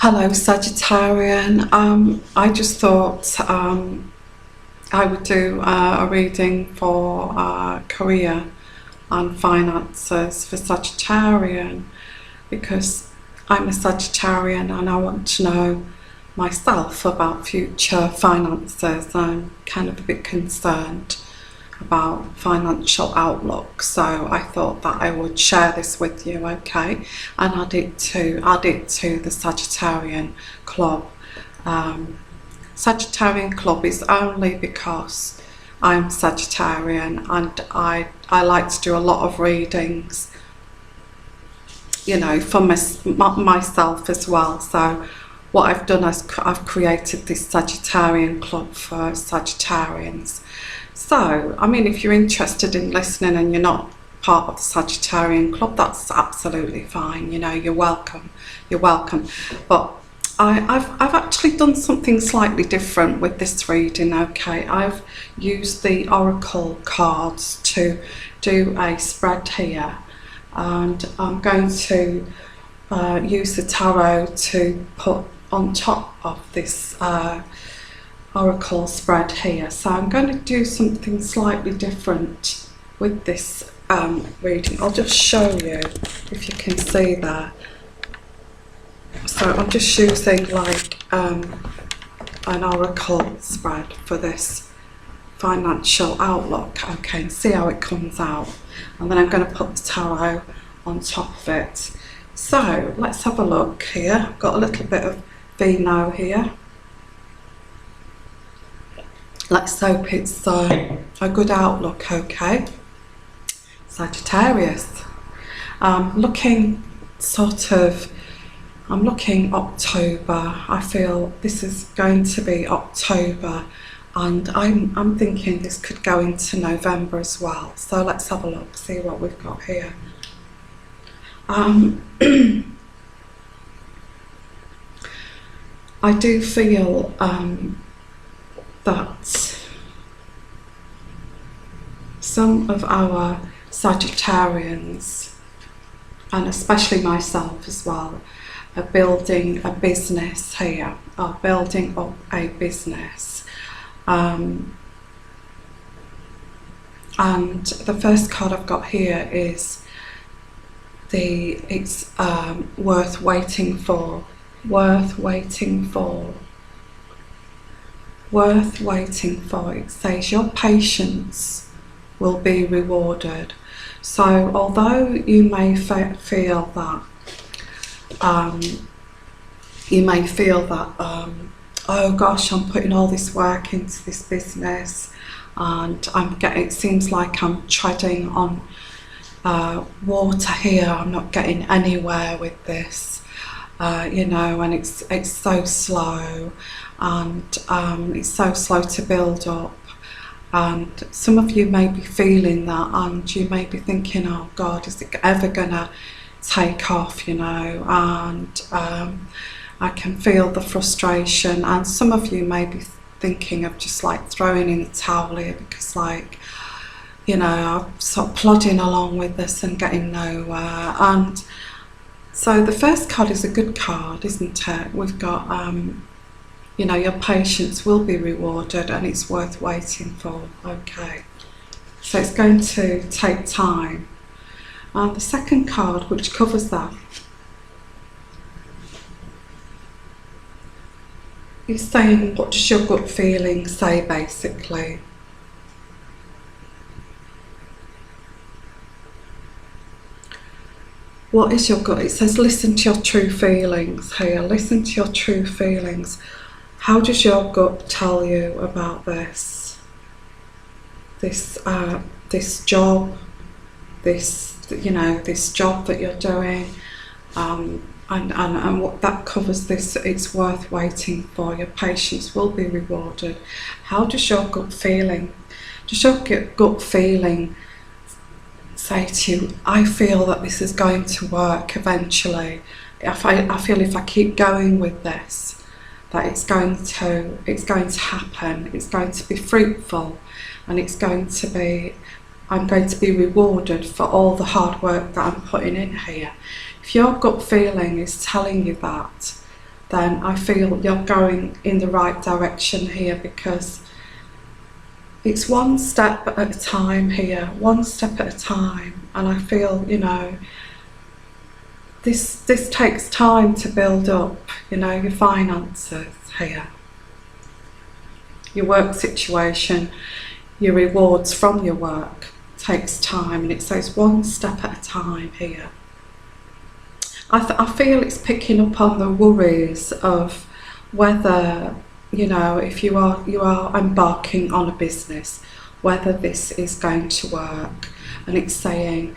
Hello, Sagittarian. I just thought I would do a reading for career and finances for Sagittarian because I'm a Sagittarian and I want to know myself about future finances. I'm kind of a bit concerned about financial outlook, so I thought that I would share this with you, okay, and add it to the Sagittarian Club. Sagittarian Club is only because I'm Sagittarian and I like to do a lot of readings, you know, for myself as well. So what I've done is I've created this Sagittarian Club for Sagittarians. So, I mean, if you're interested in listening and you're not part of the Sagittarian Club, that's absolutely fine. You know, you're welcome. You're welcome. But I've actually done something slightly different with this reading, okay? I've used the Oracle cards to do a spread here. And I'm going to use the tarot to put on top of this Oracle spread here. So I'm going to do something slightly different with this reading. I'll just show you if you can see there. So I'm just using like an Oracle spread for this financial outlook, okay, and see how it comes out. And then I'm going to put the tarot on top of it. So let's have a look here. I've got a little bit of vino here. Let's hope it's a good outlook, okay? Sagittarius. Looking I'm looking October. I feel this is going to be October, and I'm thinking this could go into November as well. So let's have a look, see what we've got here. I do feel that some of our Sagittarians, and especially myself as well, are building a business here, are building up a business. And the first card I've got here is it's worth waiting for, worth waiting for. Worth waiting for. It says your patience will be rewarded. So although you may feel that oh gosh, I'm putting all this work into this business and it seems like I'm treading on water here, I'm not getting anywhere with this, you know, and it's so slow, and it's so slow to build up. And some of you may be feeling that, and you may be thinking, oh God, is it ever gonna take off, you know? And I can feel the frustration, and some of you may be thinking of just like throwing in the towel here because, like, you know, I'm sort of plodding along with this and getting nowhere. And so the first card is a good card, isn't it? We've got you know, your patience will be rewarded and it's worth waiting for, okay? So it's going to take time. And the second card, which covers that, is saying, what does your gut feeling say, basically? What is your gut? It says listen to your true feelings here. Listen to your true feelings. How does your gut tell you about this? This job, you know, this job that you're doing, and what that covers this, it's worth waiting for. Your patience will be rewarded. How does your gut feeling? Does your gut feeling say to you, I feel that this is going to work eventually? I feel if I keep going with this, that it's going to happen, it's going to be fruitful, and I'm going to be rewarded for all the hard work that I'm putting in here. If your gut feeling is telling you that, then I feel you're going in the right direction here, because it's one step at a time here, one step at a time. And I feel, you know, this takes time to build up, you know, your finances here, your work situation, your rewards from your work takes time, and it says one step at a time here. I feel it's picking up on the worries of whether, you know, if you are embarking on a business, whether this is going to work. And it's saying,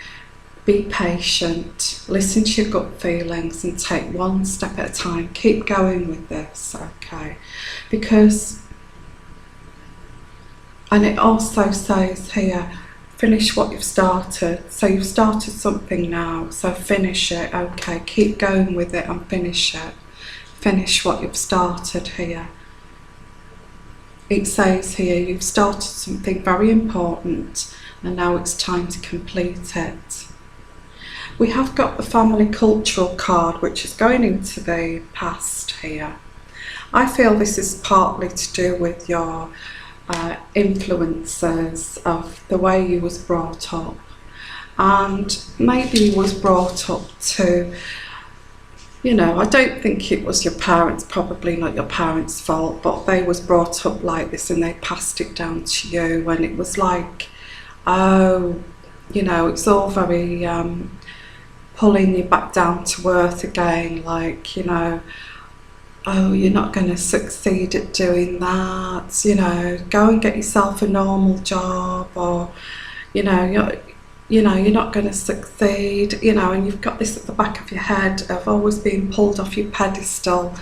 be patient, listen to your gut feelings and take one step at a time. Keep going with this, okay? Because, and it also says here, finish what you've started. So you've started something now, so finish it, okay? Keep going with it and finish it. Finish what you've started here. It says here, you've started something very important and now it's time to complete it. We have got the family cultural card, which is going into the past here. I feel this is partly to do with your influences of the way you was brought up, and maybe you was brought up to, you know, I don't think it was your parents, probably not your parents' fault, but they was brought up like this and they passed it down to you, and it was like, oh, you know, it's all very pulling you back down to earth again, like, you know, oh, you're not going to succeed at doing that, you know, go and get yourself a normal job, or, you know, you're not going to succeed, you know, and you've got this at the back of your head of always being pulled off your pedestal,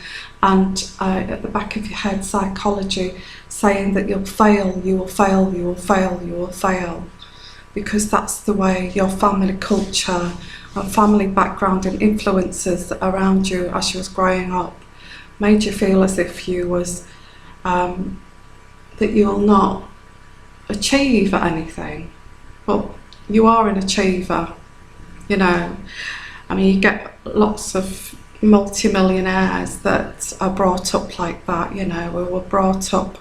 and at the back of your head, psychology saying that you'll fail, you will fail, you will fail, you will fail, because that's the way your family culture and family background and influences around you as you was growing up made you feel as if you was that you'll not achieve anything. But you are an achiever, you know. I mean, you get lots of multi-millionaires that are brought up like that, you know, who were brought up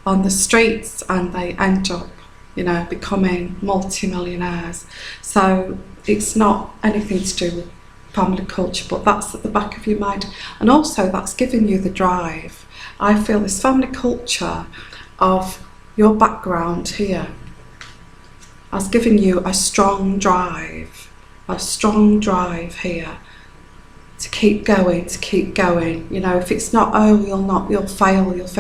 on the streets and they end up, you know, becoming multi-millionaires. So it's not anything to do with family culture, but that's at the back of your mind, and also that's giving you the drive. I feel this family culture of your background here has given you a strong drive here to keep going, you know. If it's not, oh, you'll fail, it's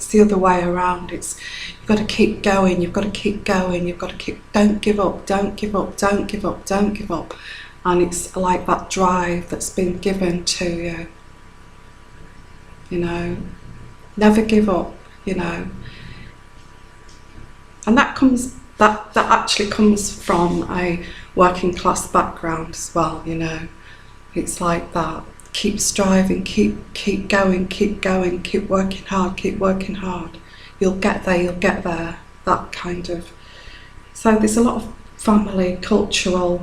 the other way around. It's, you've got to keep going, you've got to keep going, you've got to keep, don't give up, don't give up, don't give up, don't give up. And it's like that drive that's been given to you, you know, never give up, you know. And that actually comes from a working class background as well, you know. It's like that, keep striving, keep going, keep working hard, you'll get there, that kind of. So there's a lot of family cultural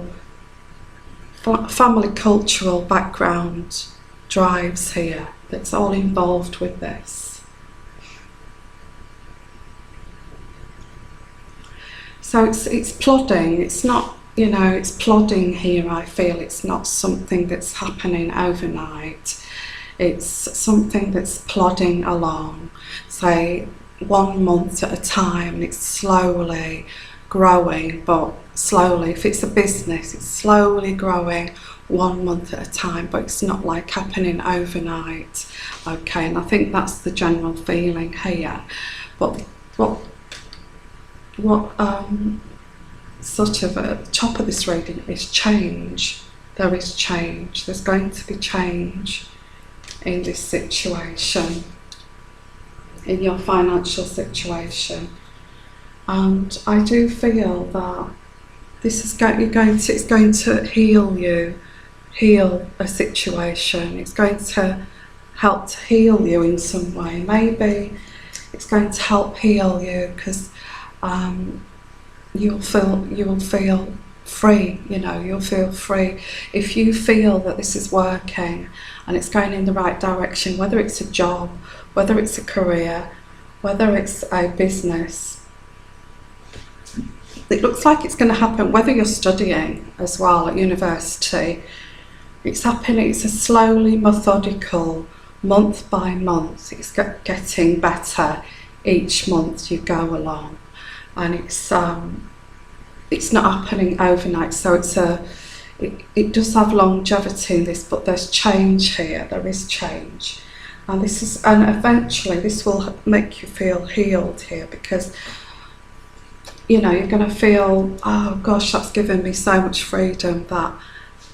background drives here that's all involved with this. So it's plodding, it's not, you know, it's plodding here. I feel it's not something that's happening overnight, it's something that's plodding along, say 1 month at a time, and it's slowly growing, but slowly. If it's a business, it's slowly growing 1 month at a time, but it's not like happening overnight, okay. And I think that's the general feeling here. But what sort of at the top of this reading is change. There is change, there's going to be change in this situation, in your financial situation. And I do feel that this is it's going to heal a situation. It's going to help to heal you in some way. Maybe it's going to help heal you because you will feel free, you know, you'll feel free. If you feel that this is working and it's going in the right direction, whether it's a job, whether it's a career, whether it's a business, it looks like it's going to happen, whether you're studying as well at university, it's happening, it's a slowly methodical, month by month, it's getting better each month you go along, and it's not happening overnight, so it does have longevity in this, but there's change here, there is change, and eventually this will make you feel healed here, because you know, you're going to feel, oh gosh, that's given me so much freedom, that,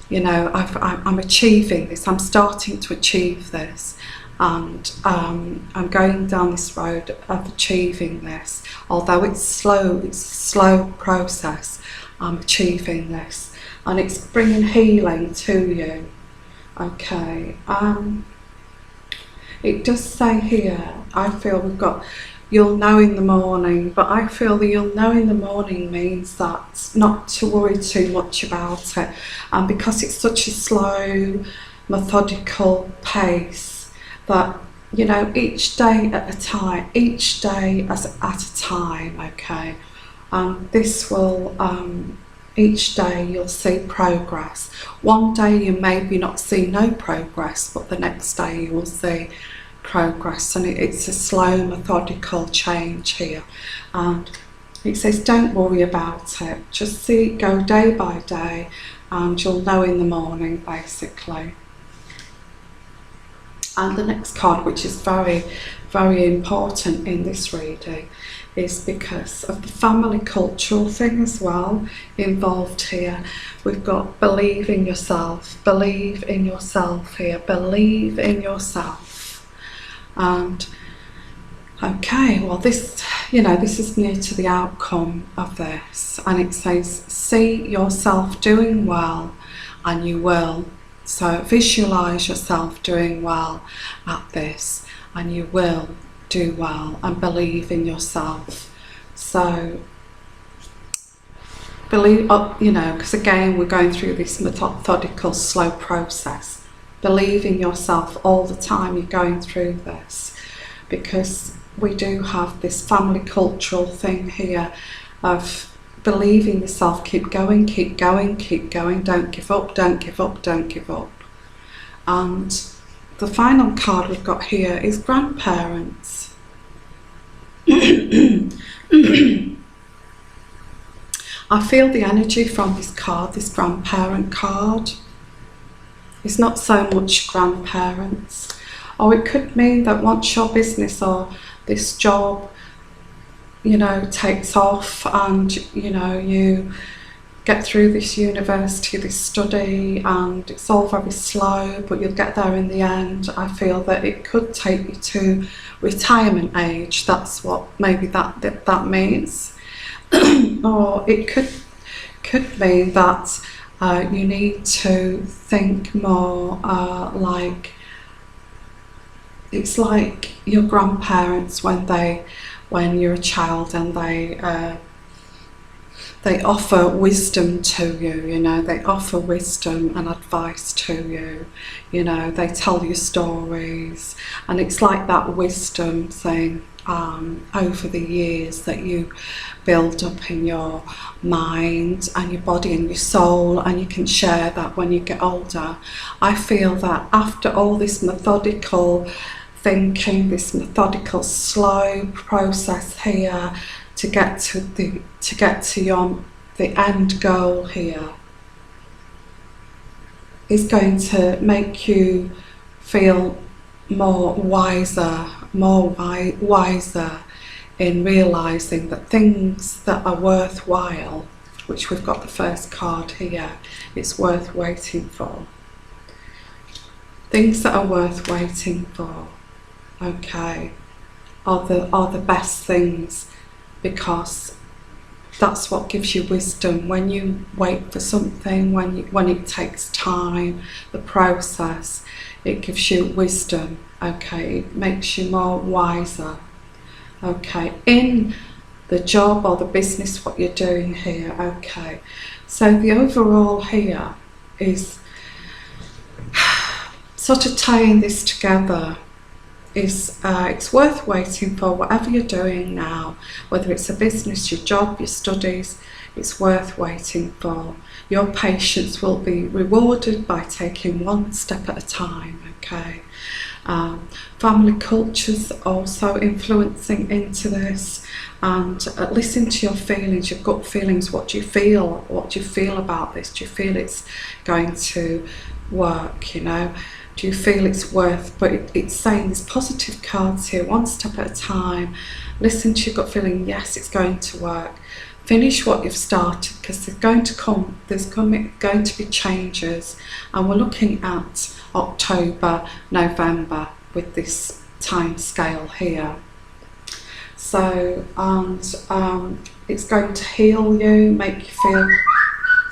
you know, I'm achieving this, I'm starting to achieve this, and I'm going down this road of achieving this. Although it's a slow process, I'm achieving this, and it's bringing healing to you. Okay, it does say here, I feel we've got, you'll know in the morning, but I feel that you'll know in the morning means that not to worry too much about it, and because it's such a slow, methodical pace, that, you know, each day at a time, each day at a time, okay, this will, each day you'll see progress. One day you maybe not see no progress, but the next day you will see progress, and it's a slow, methodical change here. And it says don't worry about it, just see it go day by day, and you'll know in the morning, basically. And the next card, which is very, very important in this reading, is because of the family cultural thing as well involved here. We've got believe in yourself here, believe in yourself. And okay, well this, you know, this is near to the outcome of this, and it says see yourself doing well, and you will. So visualize yourself doing well at this, and you will do well, and believe in yourself. So believe, you know, because again we're going through this methodical, slow process. Believe in yourself all the time you're going through this, because we do have this family cultural thing here of believing yourself, keep going, keep going, keep going, don't give up, don't give up, don't give up. And the final card we've got here is grandparents. I feel the energy from this card, this grandparent card. It's not so much grandparents. Or it could mean that once your business or this job, you know, takes off, and you know, you get through this university, this study, and it's all very slow, but you'll get there in the end. I feel that it could take you to retirement age. That's what maybe that means. Or it could mean that you need to think more like, it's like your grandparents when you're a child, and they offer wisdom to you, you know, they offer wisdom and advice to you, you know, they tell you stories, and it's like that wisdom thing over the years that you build up in your mind and your body and your soul, and you can share that when you get older. I feel that after all this methodical thinking, this methodical slow process here to get to the end goal here, is going to make you feel more wiser in realizing that things that are worthwhile, which we've got the first card here, it's worth waiting for. Things that are worth waiting for, okay, are the best things, because that's what gives you wisdom. When you wait for something, when it takes time, the process, it gives you wisdom, okay, it makes you more wiser, okay. In the job or the business, what you're doing here. Okay, so the overall here is sort of tying this together is it's worth waiting for. Whatever you're doing now, whether it's a business, your job, your studies, it's worth waiting for. Your patience will be rewarded by taking one step at a time. Okay. Family cultures also influencing into this, and listen to your feelings, your gut feelings. What do you feel? What do you feel about this? Do you feel it's going to work? You know, do you feel it's worth? But it's saying there's positive cards here, one step at a time. Listen to your gut feeling. Yes, it's going to work. Finish what you've started, because there's going to be changes, and we're looking at October, November with this time scale here. So, and it's going to heal you, make you feel,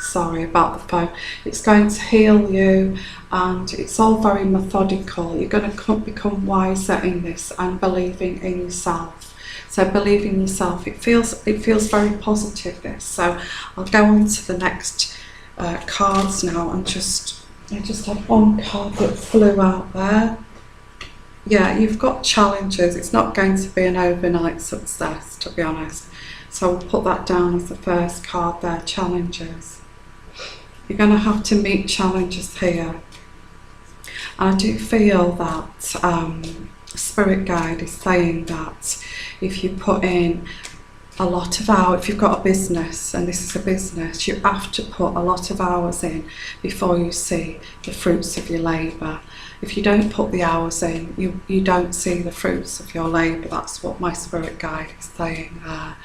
sorry about the phone, it's going to heal you, and it's all very methodical. You're going to become wiser in this and believing in yourself. So believe in yourself. It feels very positive, this. So I'll go on to the next cards now, and I just had one card that flew out there. Yeah, you've got challenges. It's not going to be an overnight success, to be honest. So we'll put that down as the first card there, challenges. You're going to have to meet challenges here. And I do feel that Spirit Guide is saying that if you put in a lot of hours, if you've got a business, and this is a business, you have to put a lot of hours in before you see the fruits of your labour. If you don't put the hours in, you don't see the fruits of your labour. That's what my Spirit Guide is saying there.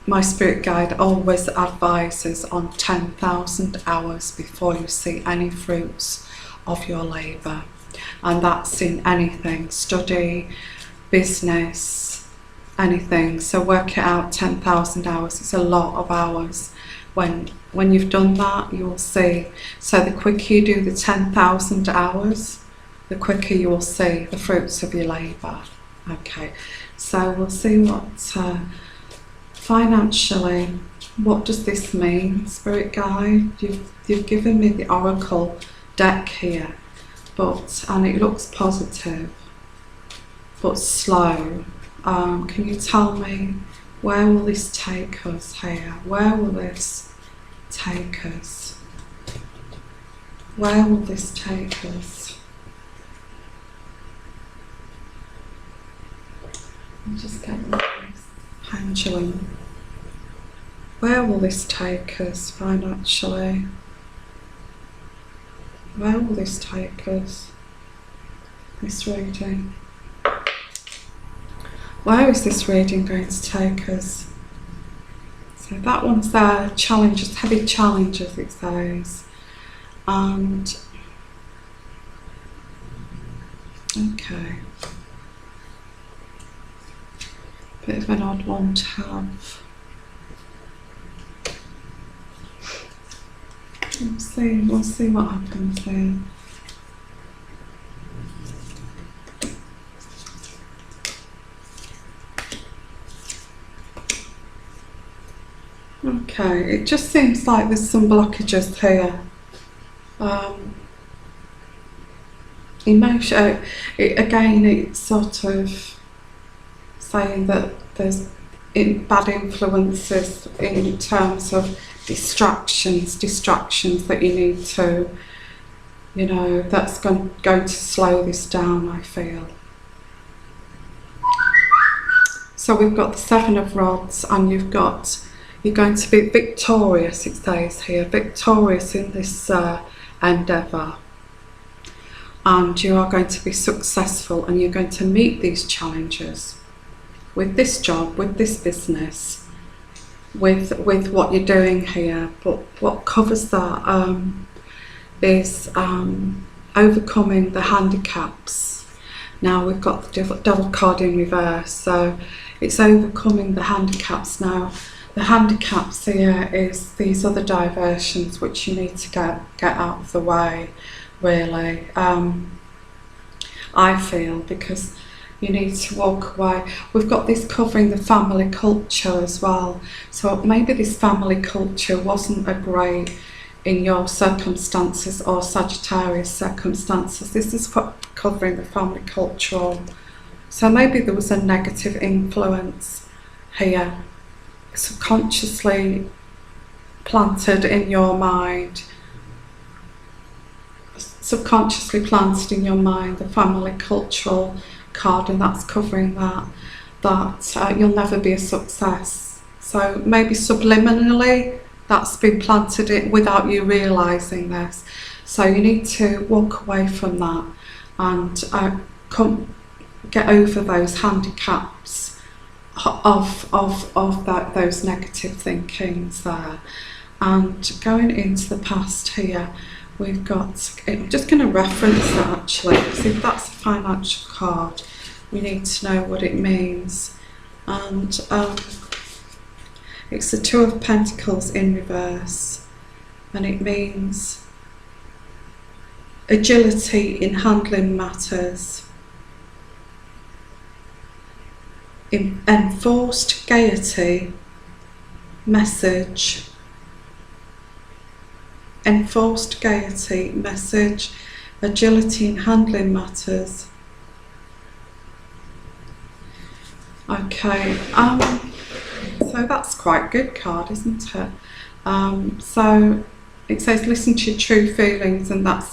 My Spirit Guide always advises on 10,000 hours before you see any fruits of your labour. And that's in anything, study, business, anything. So work it out, 10,000 hours. It's a lot of hours. When you've done that, you will see. So the quicker you do the 10,000 hours, the quicker you will see the fruits of your labour. Okay, so we'll see what financially, what does this mean, Spirit Guide? You've given me the Oracle deck here, and it looks positive, but slow. Can you tell me, where will this take us here? Where will this take us? Where will this take us? I'm just getting this pendulum. Where will this take us financially? Where will this take us? This reading. Where is this reading going to take us? So that one's there, challenges, heavy challenges it says. And, okay. Bit of an odd one to have. We'll see what happens here. Okay, it just seems like there's some blockages here. Emotion, it's sort of saying that there's bad influences in terms of distractions that you need to, that's going to slow this down, I feel. So we've got the Seven of Rods, and you're going to be victorious, it says here, victorious in this endeavour. And you are going to be successful, and you're going to meet these challenges with this job, with this business, with what you're doing here. But what covers that is overcoming the handicaps. Now we've got the devil card in reverse, so it's overcoming the handicaps. Now the handicaps here is these other diversions which you need to get out of the way, really. I feel, because You need to walk away. We've got this covering the family culture as well. So maybe this family culture wasn't a great in your circumstances or Sagittarius circumstances. This is covering the family culture. So maybe there was a negative influence here, subconsciously planted in your mind. Subconsciously planted in your mind, the family cultural card, and that's covering that you'll never be a success. So maybe subliminally that's been planted in without you realising this. So you need to walk away from that and get over those handicaps of those negative thinkings there. And going into the past here, we've got, I'm just going to reference that actually, because if that's a financial card, we need to know what it means. And it's the Two of Pentacles in reverse, and it means agility in handling matters, enforced gaiety, message. Enforced gaiety, message, agility in handling matters. Okay, so that's quite a good card, isn't it? So it says listen to your true feelings, and that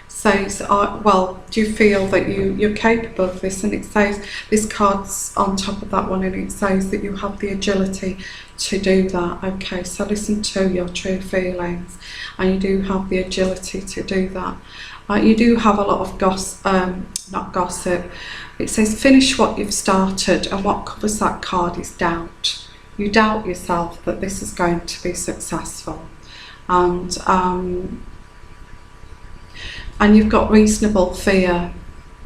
says, well, do you feel that you're capable of this? And it says, this card's on top of that one, and it says that you have the agility to do that. Okay, so listen to your true feelings, and you do have the agility to do that. You do have a lot of not gossip. It says finish what you've started, and what covers that card is doubt. You doubt yourself that this is going to be successful, and you've got reasonable fear.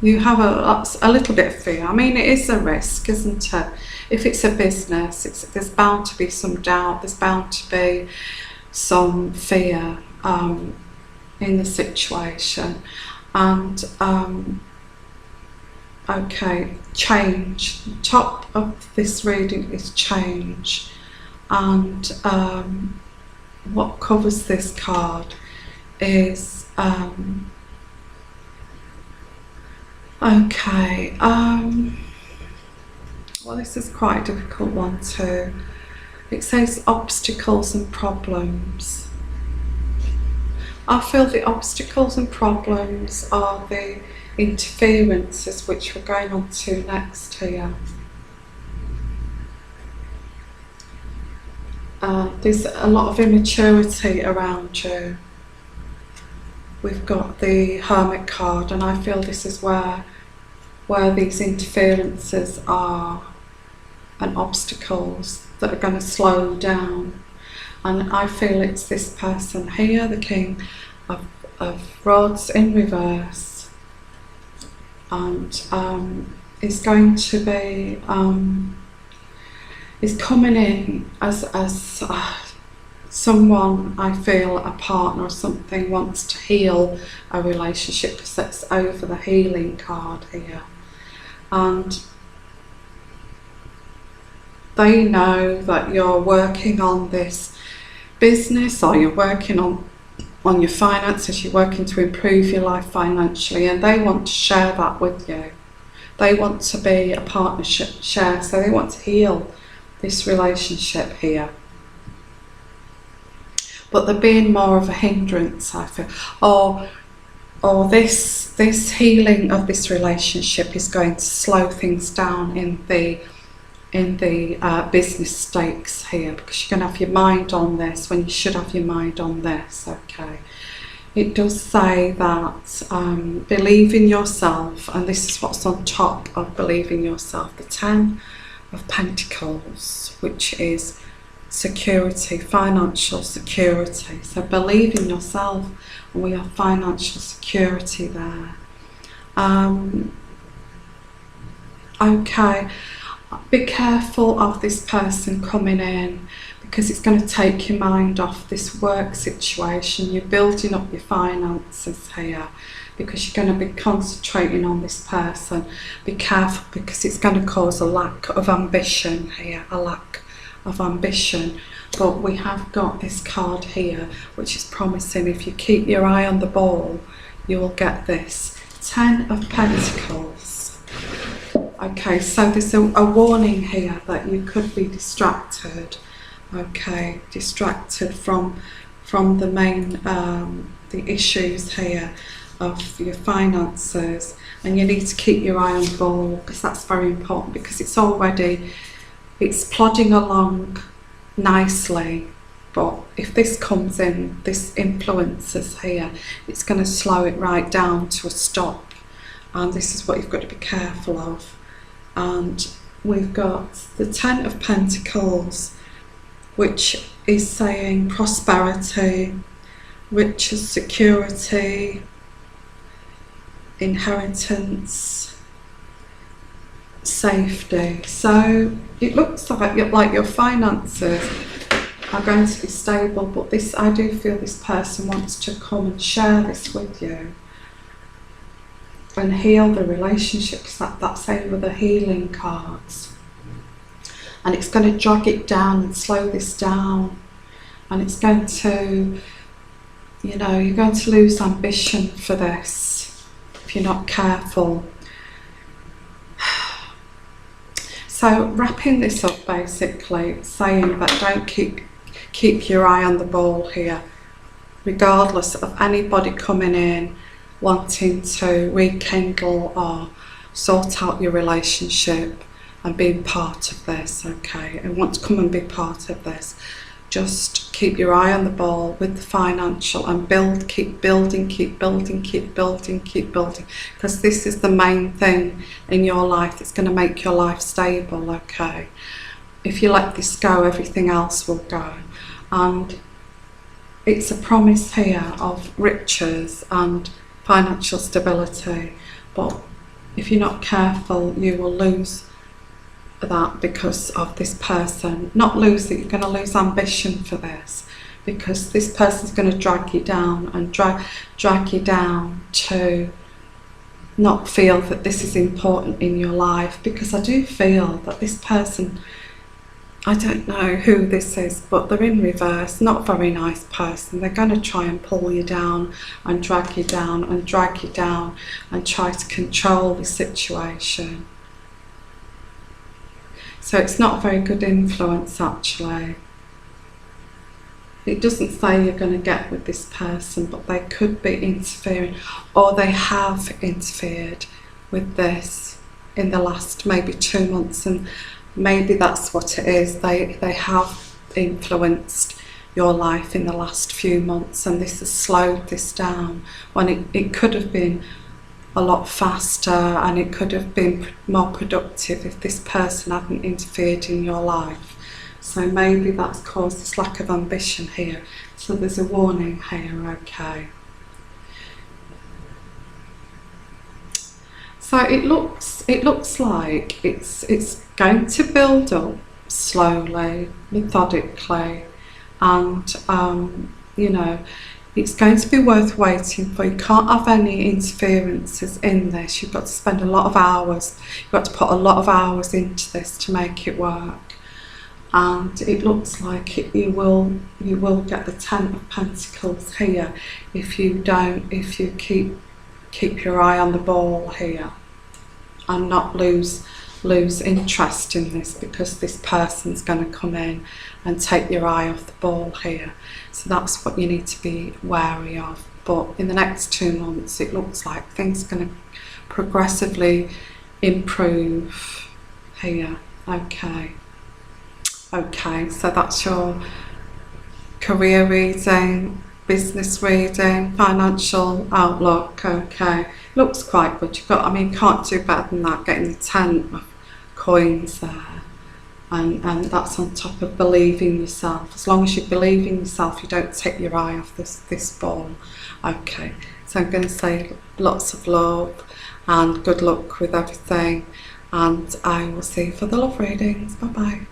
You have a little bit of fear. I mean, it is a risk, isn't it? If it's a business, there's bound to be some doubt, there's bound to be some fear in the situation. And okay, change. Top of this reading is change. And what covers this card is okay, well, this is quite a difficult one too. It says obstacles and problems. I feel the obstacles and problems are the interferences, which we're going on to next here. There's a lot of immaturity around you. We've got the Hermit card, and I feel this is where these interferences are, and obstacles that are going to slow down. And I feel it's this person here, the King of Rods in reverse, and is going to be is coming in as someone, I feel a partner or something, wants to heal a relationship, because that's over the healing card here. And they know that you're working on this business, or you're working on your finances, you're working to improve your life financially, and they want to share that with you. They want to be a partnership share, so they want to heal this relationship here. But they're being more of a hindrance, I feel. Or this healing of this relationship is going to slow things down in the business stakes here, because you're going to have your mind on this when you should have your mind on this. Okay, it does say that believe in yourself, and this is what's on top of believing yourself, the Ten of Pentacles, which is security, financial security. So believe in yourself, and we have financial security there. Okay, be careful of this person coming in, because it's going to take your mind off this work situation. You're building up your finances here because you're going to be concentrating on this person. Be careful, because it's going to cause a lack of ambition here, a lack of ambition. But we have got this card here which is promising, if you keep your eye on the ball, you will get this. 10 of Pentacles. Okay, so there's a warning here that you could be distracted. Okay, distracted from the main the issues here of your finances, and you need to keep your eye on the ball, because that's very important, because it's plodding along nicely, but if this comes in, this influences here, it's going to slow it right down to a stop, and this is what you've got to be careful of. And we've got the 10 of Pentacles, which is saying prosperity, riches, security, inheritance, safety. So it looks like your finances are going to be stable, but this, I do feel this person wants to come and share this with you and heal the relationships. That's saying with the healing cards, and it's going to drag it down and slow this down, and it's going to, you know, you're going to lose ambition for this if you're not careful. So wrapping this up, basically saying that don't keep your eye on the ball here, regardless of anybody coming in wanting to rekindle or sort out your relationship and being part of this, okay, and want to come and be part of this. Just keep your eye on the ball with the financial, and keep building, because this is the main thing in your life that's going to make your life stable, okay. If you let this go, everything else will go. And it's a promise here of riches and financial stability, but if you're not careful, you will lose that because of this person. Not lose it, you're going to lose ambition for this, because this person's going to drag you down and drag you down to not feel that this is important in your life. Because I do feel that this person, I don't know who this is, but they're in reverse, not a very nice person. They're going to try and pull you down and drag you down and drag you down and try to control the situation. So it's not a very good influence, actually. It doesn't say you're going to get with this person, but they could be interfering, or they have interfered with this in the last maybe 2 months, and maybe that's what it is. They have influenced your life in the last few months, and this has slowed this down when it could have been a lot faster, and it could have been more productive if this person hadn't interfered in your life. So maybe that's caused this lack of ambition here. So there's a warning here, okay. So it looks like it's going to build up slowly, methodically, and you know, it's going to be worth waiting for. You can't have any interferences in this. You've got to spend a lot of hours. You've got to put a lot of hours into this to make it work. And it looks like you will get the 10 of Pentacles here if you keep your eye on the ball here and not lose interest in this, because this person's going to come in and take your eye off the ball here. So that's what you need to be wary of. But in the next 2 months, it looks like things are going to progressively improve here, okay. Okay, so that's your career reading, business reading, financial outlook, okay. Looks quite good. You've got, I mean, can't do better than that, getting the 10 of coins there. And that's on top of believing yourself. As long as you believe in yourself, you don't take your eye off this ball. Okay, so I'm going to say lots of love and good luck with everything, and I will see you for the love readings. Bye bye.